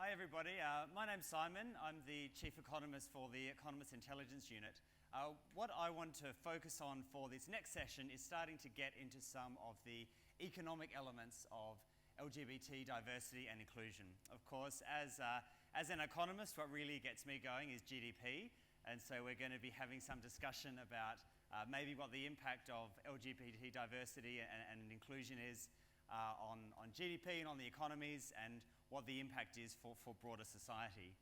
Hi everybody, my name's Simon. I'm the Chief Economist for the Economist Intelligence Unit. What I want to focus on for this next session is starting to get into some of the economic elements of LGBT diversity and inclusion. Of course, as an economist, what really gets me going is GDP, and so we're going to be having some discussion about maybe what the impact of LGBT diversity and inclusion is on GDP and on the economies, and what the impact is for broader society.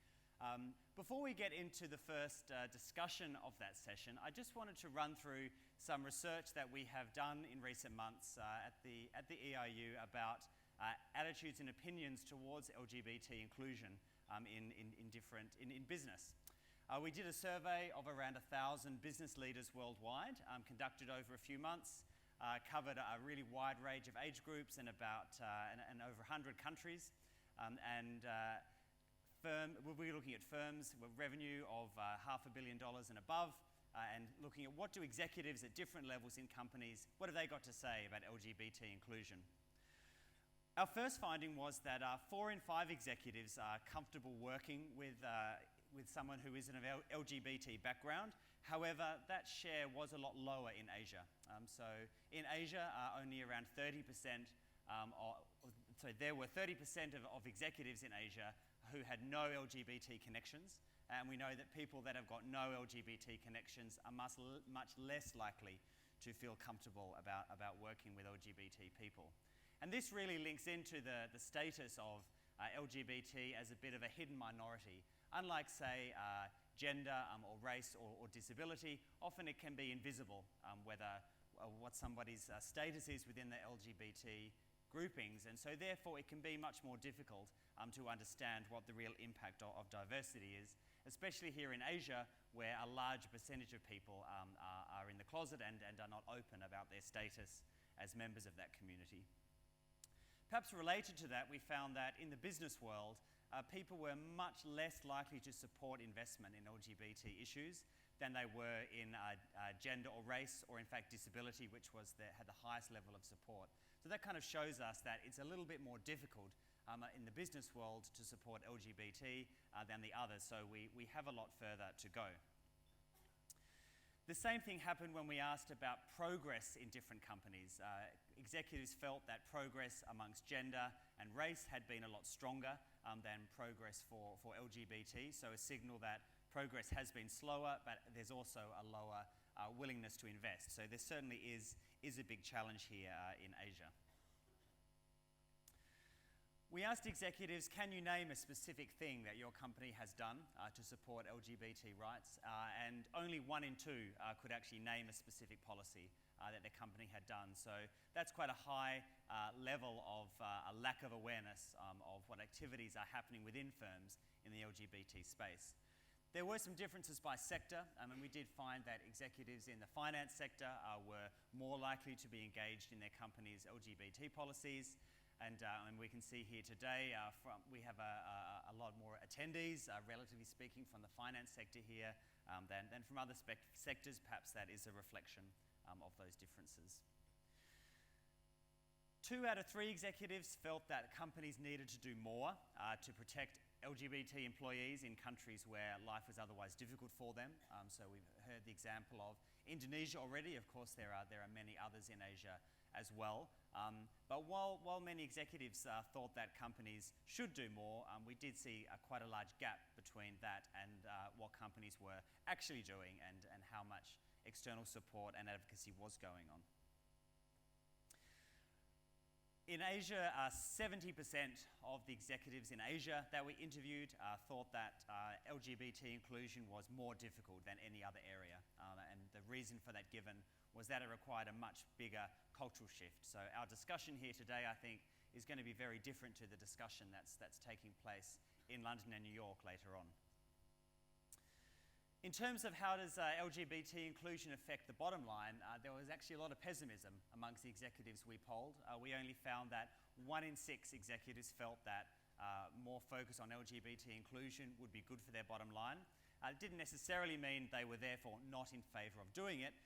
Before we get into the first discussion of that session, I just wanted to run through some research that we have done in recent months at the EIU about attitudes and opinions towards LGBT inclusion in business. We did a survey of around 1,000 business leaders worldwide, conducted over a few months, covered a really wide range of age groups and over 100 countries. We'll be looking at firms with revenue of $500 million and above, and looking at what do executives at different levels in companies, what have they got to say about LGBT inclusion. Our first finding was that 4 in 5 executives are comfortable working with someone who is of LGBT background. However, that share was a lot lower in Asia. So in Asia, only around 30%, there were 30% of executives in Asia who had no LGBT connections. And we know that people that have got no LGBT connections are much less likely to feel comfortable about working with LGBT people. And this really links into the status of LGBT as a bit of a hidden minority. Unlike, say, gender or race or disability, often it can be invisible what somebody's status is within the LGBT groupings, and so therefore it can be much more difficult to understand what the real impact of diversity is, especially here in Asia, where a large percentage of people are in the closet and are not open about their status as members of that community. Perhaps related to that, we found that in the business world, people were much less likely to support investment in LGBT issues than they were in gender or race, or in fact disability, which had the highest level of support. So that kind of shows us that it's a little bit more difficult in the business world to support LGBT than the others, so we have a lot further to go. The same thing happened when we asked about progress in different companies. Executives felt that progress amongst gender and race had been a lot stronger than progress for LGBT, so a signal that progress has been slower, but there's also a lower willingness to invest. So there certainly is a big challenge here in Asia. We asked executives, can you name a specific thing that your company has done to support LGBT rights? And only 1 in 2 could actually name a specific policy that their company had done. So that's quite a high level of a lack of awareness of what activities are happening within firms in the LGBT space. There were some differences by sector, and we did find that executives in the finance sector were more likely to be engaged in their company's LGBT policies. And we can see here today, we have a lot more attendees, relatively speaking, from the finance sector here than from other sectors. Perhaps that is a reflection of those differences. 2 out of 3 executives felt that companies needed to do more to protect LGBT employees in countries where life was otherwise difficult for them. So we've heard the example of Indonesia already. Of course, there are many others in Asia as well. But while many executives thought that companies should do more, we did see quite a large gap between that and what companies were actually doing and how much external support and advocacy was going on. In Asia, 70% of the executives in Asia that we interviewed thought that LGBT inclusion was more difficult than any other area. And the reason for that given was that it required a much bigger cultural shift. So our discussion here today, I think, is going to be very different to the discussion that's taking place in London and New York later on. In terms of how does LGBT inclusion affect the bottom line, there was actually a lot of pessimism amongst the executives we polled. We only found that 1 in 6 executives felt that more focus on LGBT inclusion would be good for their bottom line. It didn't necessarily mean they were therefore not in favour of doing it,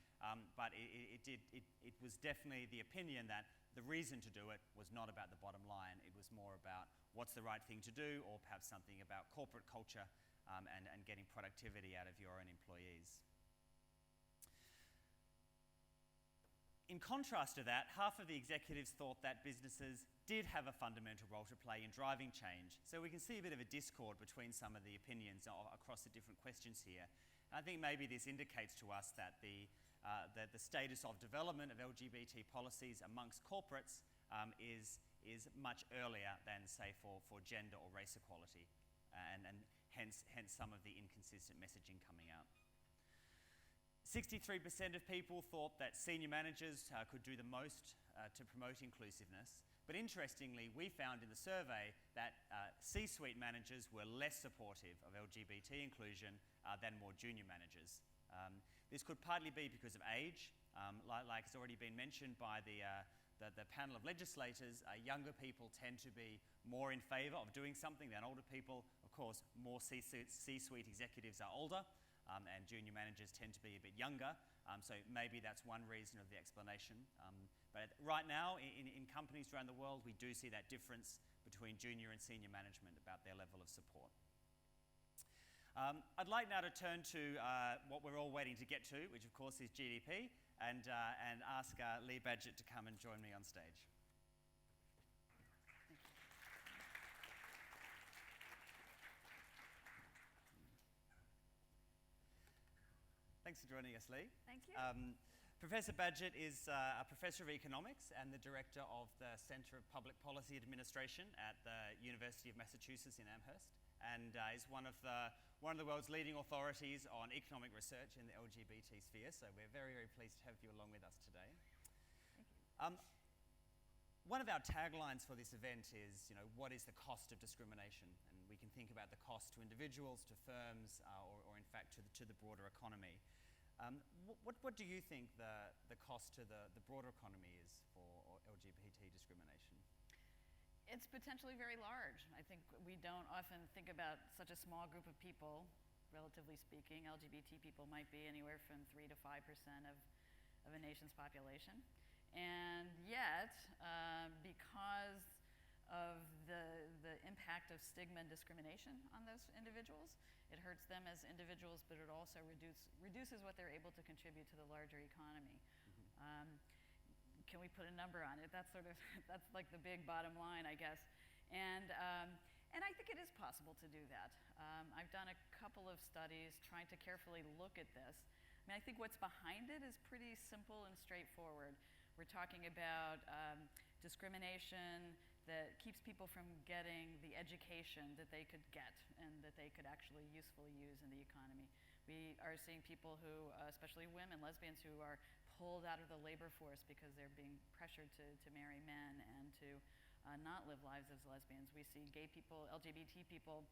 but it was definitely the opinion that the reason to do it was not about the bottom line. It was more about what's the right thing to do, or perhaps something about corporate culture and getting productivity out of your own employees. In contrast to that, half of the executives thought that businesses did have a fundamental role to play in driving change. So we can see a bit of a discord between some of the opinions across the different questions here. And I think maybe this indicates to us that the status of development of LGBT policies amongst corporates is much earlier than, say, for gender or race equality, and hence some of the inconsistent messaging coming out. 63% of people thought that senior managers could do the most to promote inclusiveness. But interestingly, we found in the survey that C-suite managers were less supportive of LGBT inclusion than more junior managers. This could partly be because of age. Like has already been mentioned by the panel of legislators, younger people tend to be more in favour of doing something than older people. Of course, more C-suite executives are older, and junior managers tend to be a bit younger, so maybe that's one reason of the explanation. But right now, in companies around the world, we do see that difference between junior and senior management about their level of support. I'd like now to turn to what we're all waiting to get to, which of course is GDP, and ask Lee Badgett to come and join me on stage. Thanks for joining us, Lee. Thank you. Professor Badgett is a professor of economics and the director of the Center of Public Policy Administration at the University of Massachusetts in Amherst, and is one of the world's leading authorities on economic research in the LGBT sphere. So we're very, very pleased to have you along with us today. Thank you. One of our taglines for this event is, what is the cost of discrimination? And we can think about the cost to individuals, to firms, or in fact to the broader economy. What do you think the cost to the broader economy is for LGBT discrimination? It's potentially very large. I think we don't often think about such a small group of people, relatively speaking. LGBT people might be anywhere from 3 to 5% of a nation's population. And yet, because of the impact of stigma and discrimination on those individuals, it hurts them as individuals, but it also reduces what they're able to contribute to the larger economy. Mm-hmm. Can we put a number on it? That's like the big bottom line, I guess. And I think it is possible to do that. I've done a couple of studies trying to carefully look at this. I think what's behind it is pretty simple and straightforward. We're talking about discrimination that keeps people from getting the education that they could get and that they could actually usefully use in the economy. We are seeing people who, especially women, lesbians, who are pulled out of the labor force because they're being pressured to marry men and to not live lives as lesbians. We see gay people, LGBT people,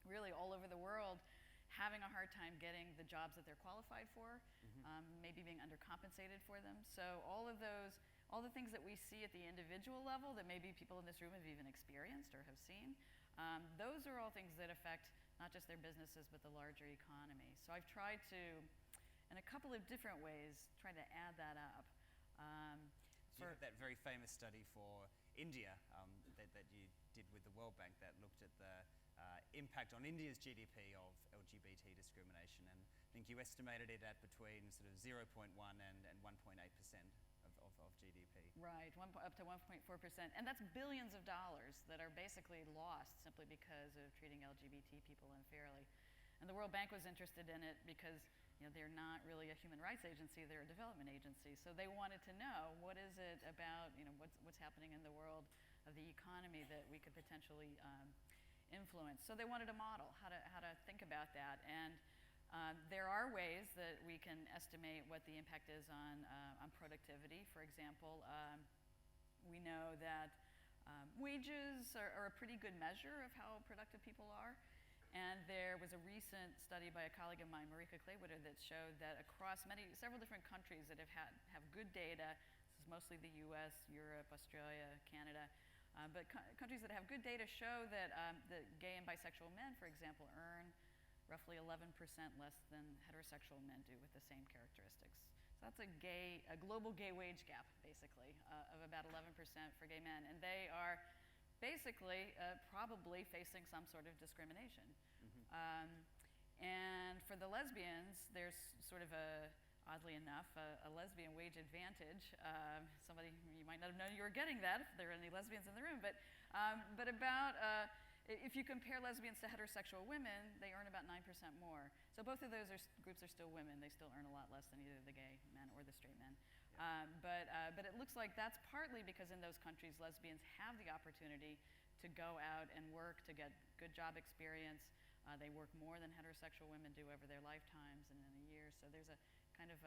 really all over the world having a hard time getting the jobs that they're qualified for, maybe being undercompensated for them. So all the things that we see at the individual level that maybe people in this room have even experienced or have seen, those are all things that affect not just their businesses but the larger economy. So I've tried to, in a couple of different ways, try to add that up. You had that very famous study for India that you did with the World Bank that looked at the impact on India's GDP of LGBT discrimination, and I think you estimated it at between sort of 0.1 and 1.8% of GDP. Right, up to 1.4%, and that's billions of dollars that are basically lost simply because of treating LGBT people unfairly. And the World Bank was interested in it because they're not really a human rights agency, they're a development agency. So they wanted to know, what is it about what's happening in the world of the economy that we could potentially influence. So they wanted a model, how to think about that. And there are ways that we can estimate what the impact is on productivity. For example, we know that wages are a pretty good measure of how productive people are. And there was a recent study by a colleague of mine, Marika Kleewitter, that showed that across several different countries that have good data, this is mostly the US, Europe, Australia, Canada, but countries that have good data show that gay and bisexual men, for example, earn roughly 11% less than heterosexual men do with the same characteristics. So that's a global gay wage gap, basically, of about 11% for gay men. And they are basically probably facing some sort of discrimination. And for the lesbians, there's sort of oddly enough, a lesbian wage advantage. Somebody, you might not have known you were getting that if there are any lesbians in the room, but if you compare lesbians to heterosexual women, they earn about 9% more. So both of those groups are still women. They still earn a lot less than either the gay men or the straight men. But it looks like that's partly because in those countries, lesbians have the opportunity to go out and work, to get good job experience. They work more than heterosexual women do over their lifetimes and in a year. So there's a kind of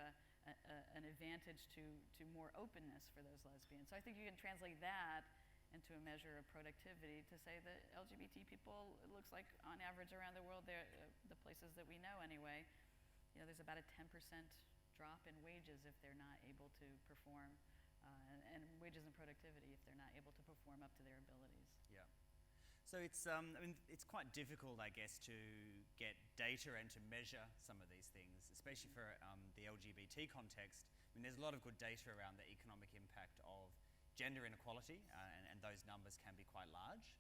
an advantage to more openness for those lesbians. So I think you can translate that into a measure of productivity to say that LGBT people, it looks like on average around the world, the places that we know anyway, there's about a 10% drop in wages if they're not able to perform, and wages and productivity if they're not able to perform up to their abilities. Yeah. So it's quite difficult, I guess, to get data and to measure some of these things, especially for the LGBT context. I mean, there's a lot of good data around the economic impact of gender inequality, and those numbers can be quite large.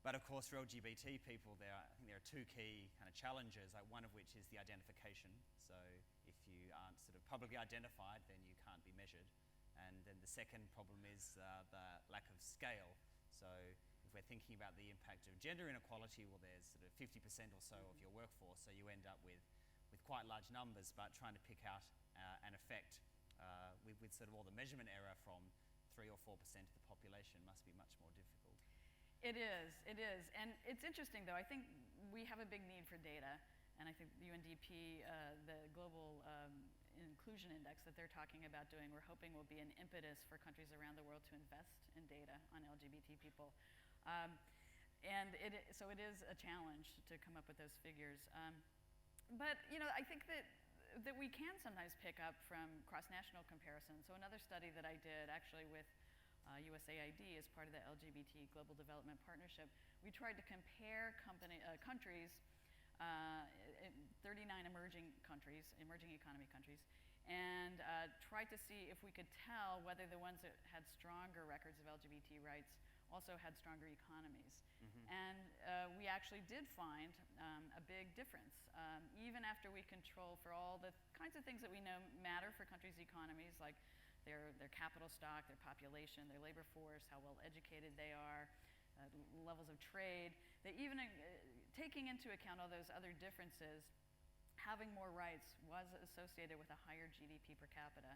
But of course, for LGBT people, I think there are two key kind of challenges, one of which is the identification. So if you aren't sort of publicly identified, then you can't be measured. And then the second problem is the lack of scale. So if we're thinking about the impact of gender inequality, well, there's sort of 50% or so of your workforce, so you end up with quite large numbers, but trying to pick out an effect with sort of all the measurement error from 3 or 4% of the population must be much more difficult. It is. And it's interesting, though. I think we have a big need for data, and I think UNDP, the Global Inclusion Index that they're talking about doing, we're hoping will be an impetus for countries around the world to invest in data on LGBT people. So it is a challenge to come up with those figures. But I think that we can sometimes pick up from cross-national comparisons. So another study that I did actually with USAID as part of the LGBT Global Development Partnership, we tried to compare countries, 39 emerging economy countries, and tried to see if we could tell whether the ones that had stronger records of LGBT rights also had stronger economies. And we actually did find a big difference. Even after we control for all the kinds of things that we know matter for countries' economies, like their capital stock, their population, their labor force, how well educated they are, levels of trade, that even taking into account all those other differences, having more rights was associated with a higher GDP per capita.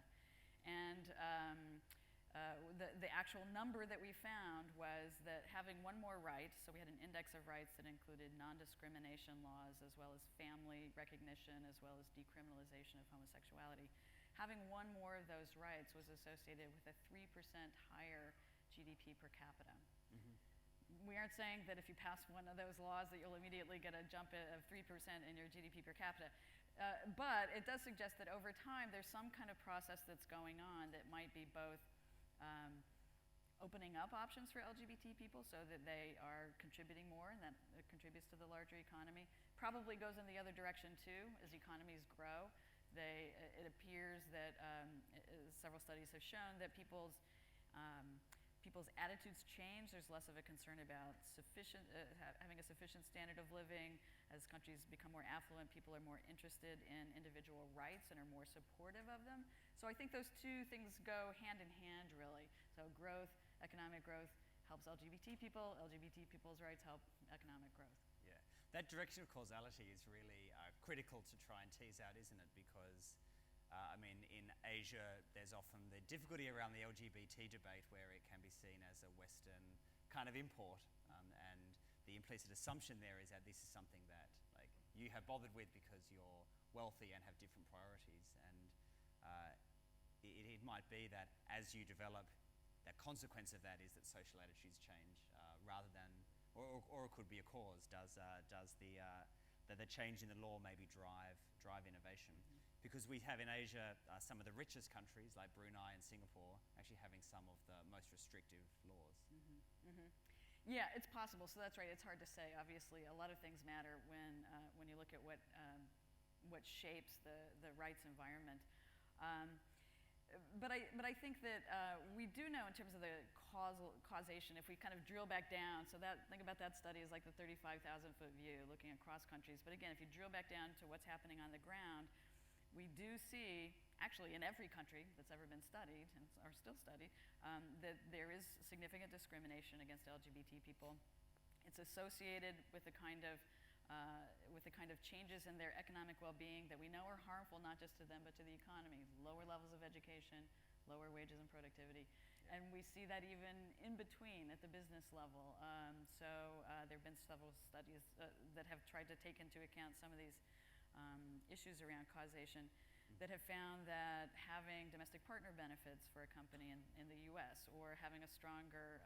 And the actual number that we found was that having one more right, so we had an index of rights that included non-discrimination laws as well as family recognition as well as decriminalization of homosexuality. Having one more of those rights was associated with a 3% higher GDP per capita. We aren't saying that if you pass one of those laws that you'll immediately get a jump of 3% in your GDP per capita. But it does suggest that over time there's some kind of process that's going on that might be both opening up options for LGBT people so that they are contributing more and that it contributes to the larger economy. Probably goes in the other direction too. As economies grow, it appears that several studies have shown that people's attitudes change. There's less of a concern about having a sufficient standard of living. As countries become more affluent, people are more interested in individual rights and are more supportive of them. So I think those two things go hand in hand, really. So growth, economic growth helps LGBT people. LGBT people's rights help economic growth. Yeah, that direction of causality is really critical to try and tease out, isn't it? Because in Asia, there's often the difficulty around the LGBT debate where it can be seen as a Western kind of import, and the implicit assumption there is that this is something that you have bothered with because you're wealthy and have different priorities, and it might be that as you develop, the consequence of that is that social attitudes change rather than, or it could be a cause. Does the change in the law maybe drive innovation? Because we have in Asia some of the richest countries like Brunei and Singapore actually having some of the most restrictive laws. Yeah, it's possible. So that's right. It's hard to say. Obviously, a lot of things matter when you look at what shapes the rights environment. But I think that we do know in terms of the causation, if we kind of drill back down, so think about that study as like the 35,000-foot view looking across countries. But again, if you drill back down to what's happening on the ground, we do see, actually in every country that's ever been studied and are still studied, that there is significant discrimination against LGBT people. It's associated with the kind of changes in their economic well-being that we know are harmful not just to them but to the economy. Lower levels of education, lower wages and productivity. Yeah. And we see that even in between at the business level. There have been several studies that have tried to take into account some of these issues around causation that have found that having domestic partner benefits for a company in the US or having a stronger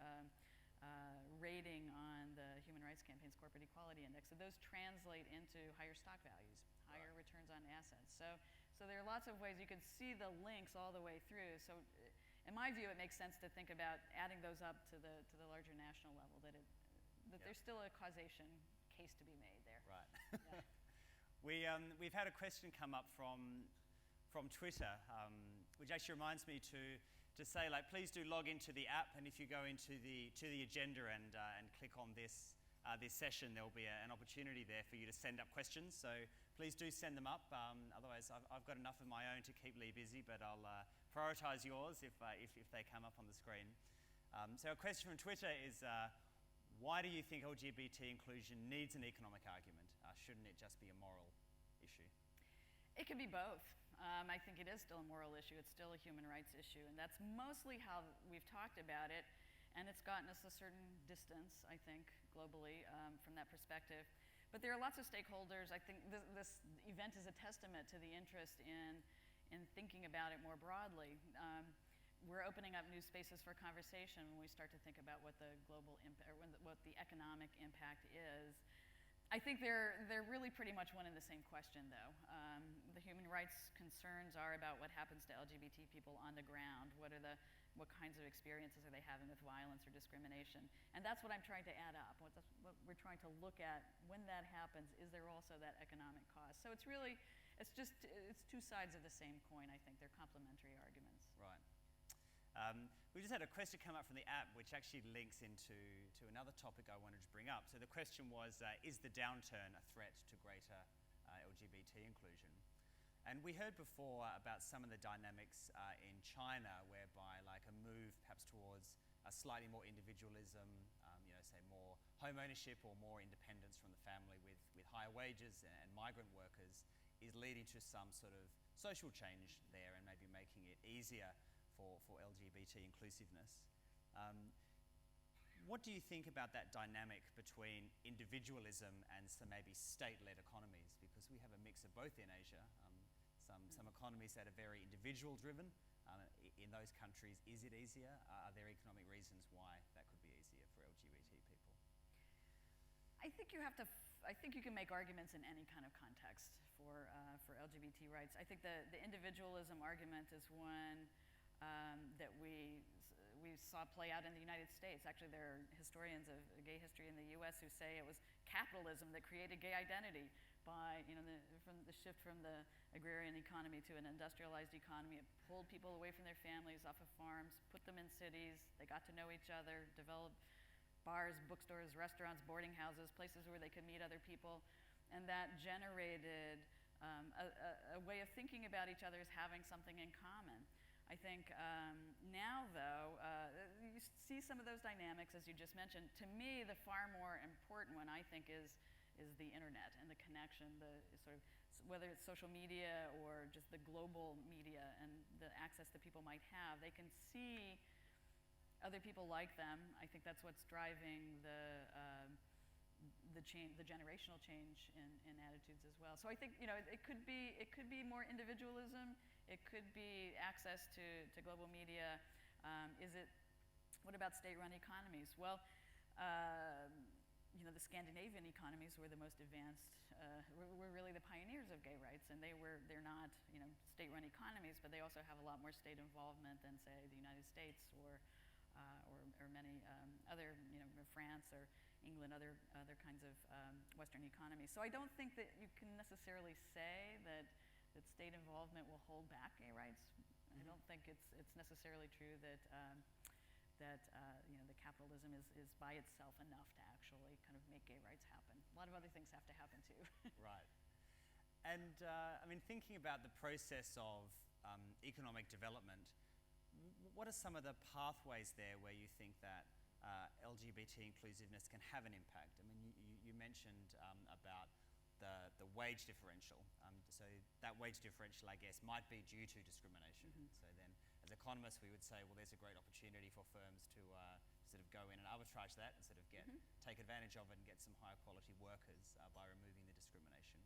rating on the Human Rights Campaign's Corporate Equality Index. So those translate into higher stock values, higher returns on assets. So there are lots of ways you can see the links all the way through. So in my view, it makes sense to think about adding those up to the larger national level, that there's still a causation case to be made there. Right. Yeah. We've had a question come up from Twitter, which actually reminds me to say, like, please do log into the app, and if you go into the agenda and click on this session, there'll be an opportunity there for you to send up questions. So please do send them up. Otherwise, I've got enough of my own to keep Lee busy, but I'll prioritize yours if they come up on the screen. So a question from Twitter is, why do you think LGBT inclusion needs an economic argument? Shouldn't it just be a moral issue? It can be both. I think it is still a moral issue. It's still a human rights issue. And that's mostly how we've talked about it. And it's gotten us a certain distance, I think, globally from that perspective. But there are lots of stakeholders. I think this event is a testament to the interest in thinking about it more broadly. We're opening up new spaces for conversation when we start to think about what the global impact, or what the economic impact is. I think they're really pretty much one and the same question, though. The human rights concerns are about what happens to LGBT people on the ground. What kinds of experiences are they having with violence or discrimination? And that's what I'm trying to add up. What we're trying to look at when that happens, is there also that economic cost? So it's two sides of the same coin, I think. They're complementary arguments. Right. We just had a question come up from the app, which actually links into another topic I wanted to bring up. So the question was, is the downturn a threat to greater LGBT inclusion? And we heard before about some of the dynamics in China, whereby like a move perhaps towards a slightly more individualism, say more home ownership or more independence from the family with higher wages and migrant workers is leading to some sort of social change there and maybe making it easier for LGBT inclusiveness. What do you think about that dynamic between individualism and some maybe state-led economies? Because we have a mix of both in Asia. Some economies that are very individual-driven. In those countries, is it easier? Are there economic reasons why that could be easier for LGBT people? I think you can make arguments in any kind of context for LGBT rights. I think the individualism argument is one that we saw play out in the United States. Actually, there are historians of gay history in the U.S. who say it was capitalism that created gay identity by, from the shift from the agrarian economy to an industrialized economy. It pulled people away from their families off of farms, put them in cities. They got to know each other, developed bars, bookstores, restaurants, boarding houses, places where they could meet other people. And that generated a way of thinking about each other as having something in common. I think now, though, you see some of those dynamics, as you just mentioned. To me, the far more important one, I think, is the internet and the connection, whether it's social media or just the global media and the access that people might have. They can see other people like them. I think that's what's driving the generational change in attitudes as well. So I think it could be more individualism. It could be access to global media. What about state-run economies? Well, the Scandinavian economies were the most advanced. Were really the pioneers of gay rights, and they're not state-run economies, but they also have a lot more state involvement than, say, the United States or many other, France or England, other kinds of Western economies. So I don't think that you can necessarily say that state involvement will hold back gay rights. I don't think it's necessarily true that the capitalism is by itself enough to actually kind of make gay rights happen. A lot of other things have to happen too. Right. And I mean, thinking about the process of economic development, what are some of the pathways there where you think that LGBT inclusiveness can have an impact? I mean, you mentioned about the wage differential. So that wage differential, I guess, might be due to discrimination. So then, as economists, we would say, well, there's a great opportunity for firms to sort of go in and arbitrage that and sort of take advantage of it and get some higher quality workers by removing the discrimination.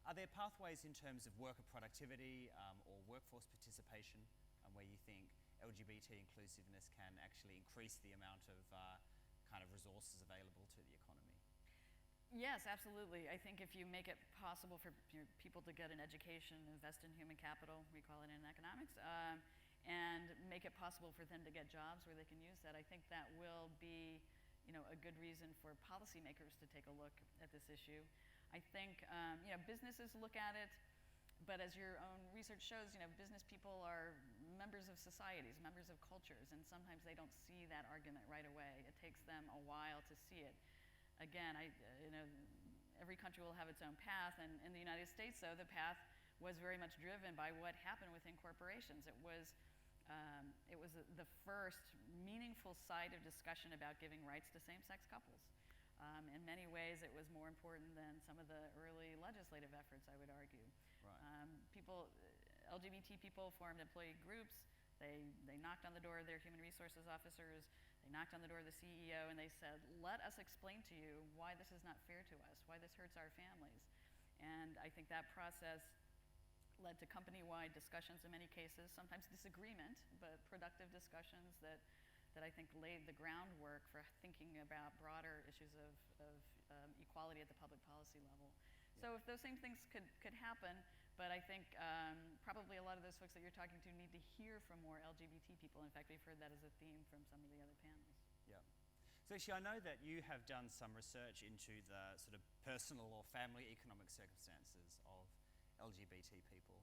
Are there pathways in terms of worker productivity or workforce participation where you think LGBT inclusiveness can actually increase the amount of kind of resources available to the economy? Yes, absolutely. I think if you make it possible for people to get an education, invest in human capital, we call it in economics, and make it possible for them to get jobs where they can use that, I think that will be a good reason for policymakers to take a look at this issue. I think businesses look at it, but as your own research shows, business people are members of societies, members of cultures, and sometimes they don't see that argument right away. It takes them a while to see it. Again, every country will have its own path, and in the United States, though, the path was very much driven by what happened within corporations. It was the first meaningful side of discussion about giving rights to same-sex couples. In many ways, it was more important than some of the early legislative efforts, I would argue. Right. LGBT people formed employee groups. They knocked on the door of their human resources officers. They knocked on the door of the CEO, and they said, let us explain to you why this is not fair to us, why this hurts our families. And I think that process led to company-wide discussions in many cases, sometimes disagreement, but productive discussions that I think laid the groundwork for thinking about broader issues of equality at the public policy level. Yeah. So if those same things could happen, but I think probably a lot of those folks that you're talking to need to hear from more LGBT people. In fact, we've heard that as a theme from some of the other panels. Yeah. So actually, I know that you have done some research into the sort of personal or family economic circumstances of LGBT people.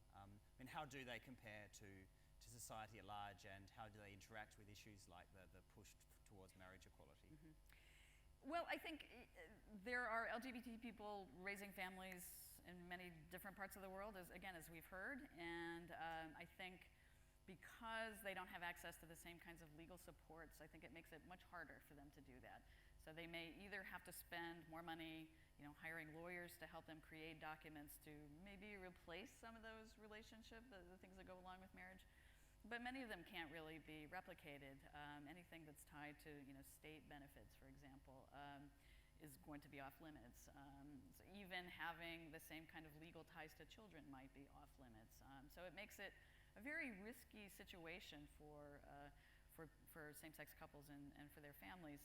And how do they compare to society at large, and how do they interact with issues like the push towards marriage equality? Well, I think there are LGBT people raising families in many different parts of the world, as we've heard, and I think because they don't have access to the same kinds of legal supports, I think it makes it much harder for them to do that. So they may either have to spend more money, hiring lawyers to help them create documents to maybe replace some of those relationships, the things that go along with marriage. But many of them can't really be replicated. Anything that's tied to state benefits, for example, is going to be off limits. So even having the same kind of legal ties to children might be off limits. So it makes it a very risky situation for same-sex couples and for their families.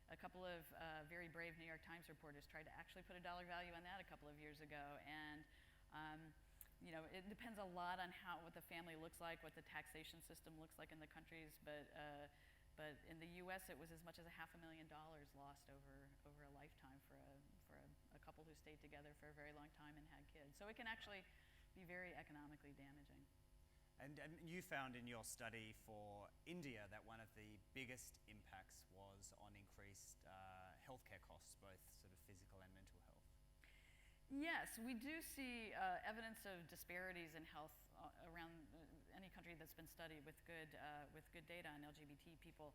A couple of very brave New York Times reporters tried to actually put a dollar value on that a couple of years ago, and it depends a lot on what the family looks like, what the taxation system looks like in the countries, but in the U.S. it was as much as $500,000 lost over a lifetime for a couple who stayed together for a very long time and had kids. So it can actually be very economically damaging. And you found in your study for India that one of the biggest impacts was on increased healthcare costs, both sort of physical and mental health. Yes, we do see evidence of disparities in health around any country that's been studied with good data on LGBT people.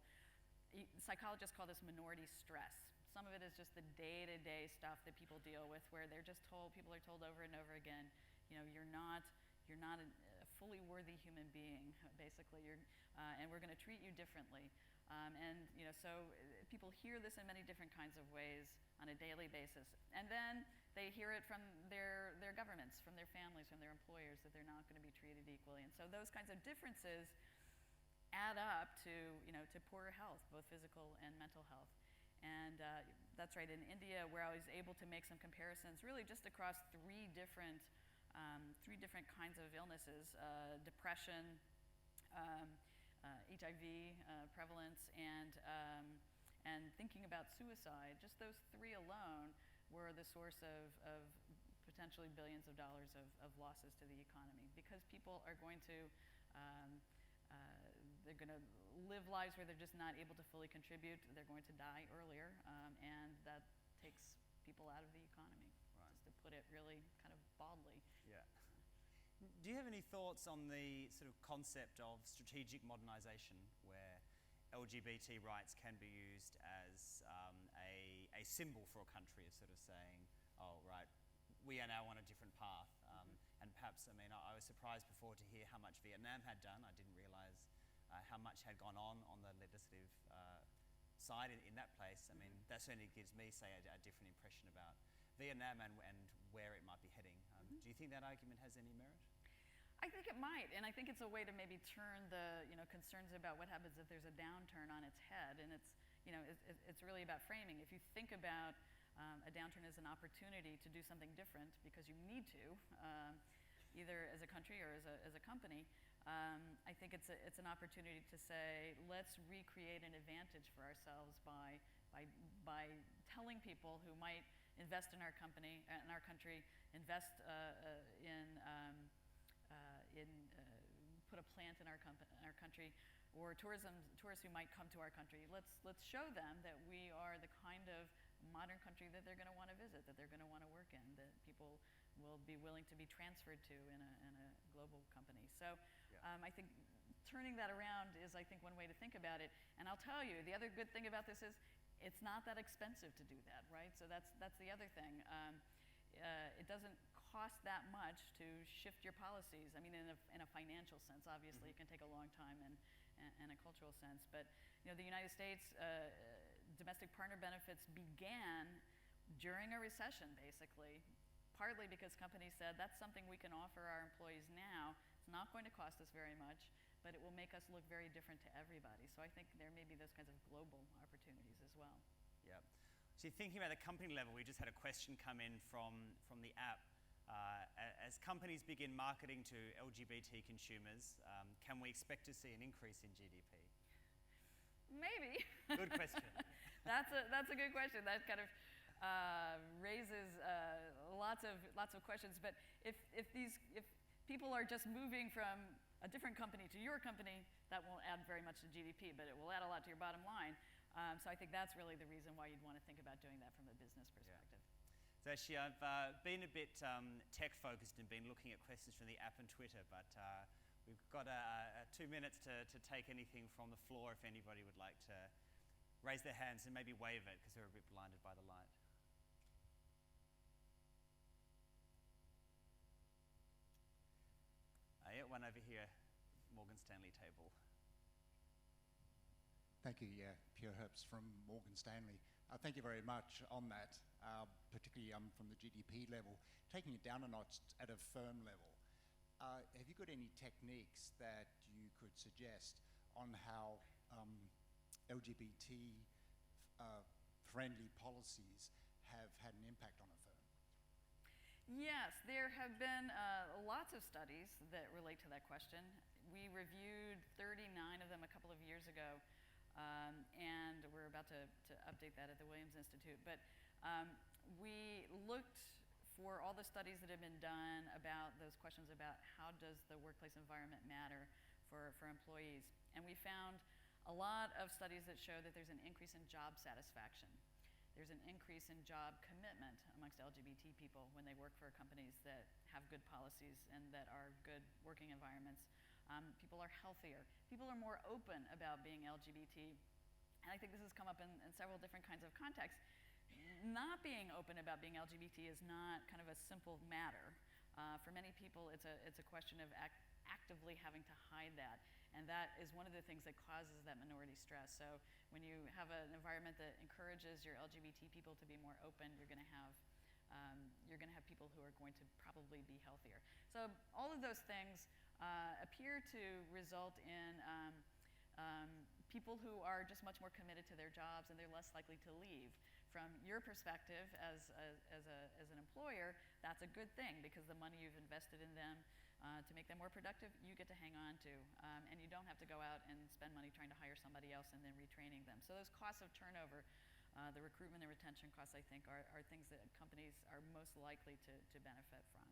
Psychologists call this minority stress. Some of it is just the day-to-day stuff that people deal with, where people are told over and over again, you're not a fully worthy human being, basically, and we're going to treat you differently. So people hear this in many different kinds of ways on a daily basis. And then they hear it from their governments, from their families, from their employers, that they're not going to be treated equally. And so those kinds of differences add up to poorer health, both physical and mental health. And that's right, in India, where I was able to make some comparisons really just across three different kinds of illnesses: depression, HIV prevalence, and thinking about suicide. Just those three alone were the source of potentially billions of dollars of losses to the economy, because people are going to they're going to live lives where they're just not able to fully contribute. They're going to die earlier, and that takes people out of the economy, Right. just to put it really kind of baldly. Yeah. Do you have any thoughts on the sort of concept of strategic modernization, where LGBT rights can be used as a symbol for a country, of sort of saying, oh, right, we are now on a different path. And perhaps, I mean, I was surprised before to hear how much Vietnam had done. I didn't realize how much had gone on the legislative side in that place. I mean, that certainly gives me, say, a different impression about Vietnam and where it might be heading. Do you think that argument has any merit? I think it might, and I think it's a way to maybe turn the concerns about what happens if there's a downturn on its head, and it's really about framing. If you think about a downturn as an opportunity to do something different because you need to, either as a country or as a company, I think it's an opportunity to say, let's recreate an advantage for ourselves by telling people who might invest in our company, in our country, invest put a plant in our country, or tourists who might come to our country. Let's show them that we are the kind of modern country that they're going to want to visit, that they're going to want to work in, that people will be willing to be transferred to in a global company. So I think turning that around is, I think, one way to think about it. And I'll tell you, the other good thing about this is it's not that expensive to do that, right? So that's the other thing. It doesn't cost that much to shift your policies. I mean, in a financial sense, obviously, it can take a long time, and a cultural sense. But the United States domestic partner benefits began during a recession, basically, partly because companies said that's something we can offer our employees now. It's not going to cost us very much, but it will make us look very different to everybody. So I think there may be those kinds of global opportunities as well. Yeah. So thinking about the company level, we just had a question come in from the app. As companies begin marketing to LGBT consumers, can we expect to see an increase in GDP? Maybe. Good question. That's a good question. That kind of raises lots of questions. But if people are just moving from a different company to your company, that won't add very much to GDP, but it will add a lot to your bottom line. So I think that's really the reason why you'd want to think about doing that from a business perspective. Yeah. So actually, I've been a bit tech-focused and been looking at questions from the app and Twitter, but we've got 2 minutes to take anything from the floor if anybody would like to raise their hands and maybe wave it because they're a bit blinded by the light. Yeah, one over here, Morgan Stanley table. Thank you, Pierre Herbst from Morgan Stanley. Thank you very much on that, particularly from the GDP level. Taking it down a notch at a firm level, have you got any techniques that you could suggest on how LGBT-friendly policies have had an impact on a firm? Yes, there have been lots of studies that relate to that question. We reviewed 39 of them a couple of years ago, and we're about to update that at the Williams Institute. But we looked for all the studies that have been done about those questions about how does the workplace environment matter for employees. And we found a lot of studies that show that there's an increase in job satisfaction. There's an increase in job commitment amongst LGBT people when they work for companies that have good policies and that are good working environments. People are healthier. People are more open about being LGBT. And I think this has come up in several different kinds of contexts. Not being open about being LGBT is not kind of a simple matter. For many people, it's a question of actively having to hide that. And that is one of the things that causes that minority stress. So when you have an environment that encourages your LGBT people to be more open, you're going to have people who are going to probably be healthier. So all of those things appear to result in people who are just much more committed to their jobs, and they're less likely to leave. From your perspective as an employer, that's a good thing because the money you've invested in them to make them more productive, you get to hang on to. And you don't have to go out and spend money trying to hire somebody else and then retraining them. So those costs of turnover the recruitment and retention costs, I think, are things that companies are most likely to benefit from.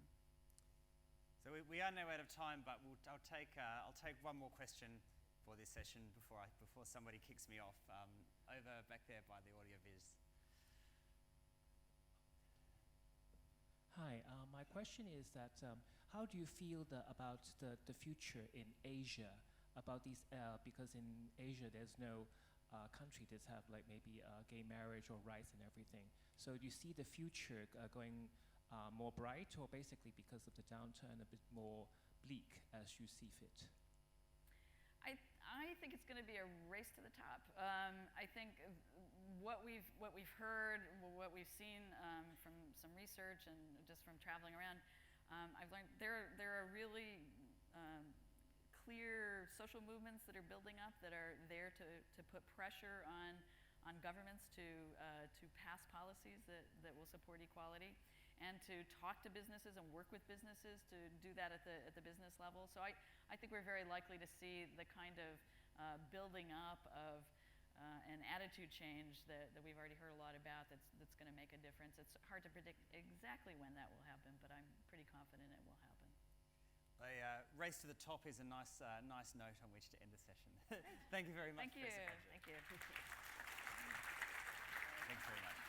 So we are now out of time, but I'll take one more question for this session before somebody kicks me off. Over back there by the audio viz. Hi, my question is that how do you feel about the future in Asia about these, because in Asia there's no country that have like maybe gay marriage or rights and everything. So do you see the future going more bright, or basically because of the downturn a bit more bleak as you see fit? I think it's going to be a race to the top. I think what we've heard, what we've seen from some research and just from traveling around, I've learned there are really clear social movements that are building up that are there to put pressure on governments to pass policies that will support equality, and to talk to businesses and work with businesses to do that at the business level. So I think we're very likely to see the kind of building up of an attitude change that we've already heard a lot about that's going to make a difference. It's hard to predict exactly when that will happen, but I'm pretty confident it will happen. A race to the top is a nice note on which to end the session. Thank you very much. Thank you. Thank you. Thanks very much.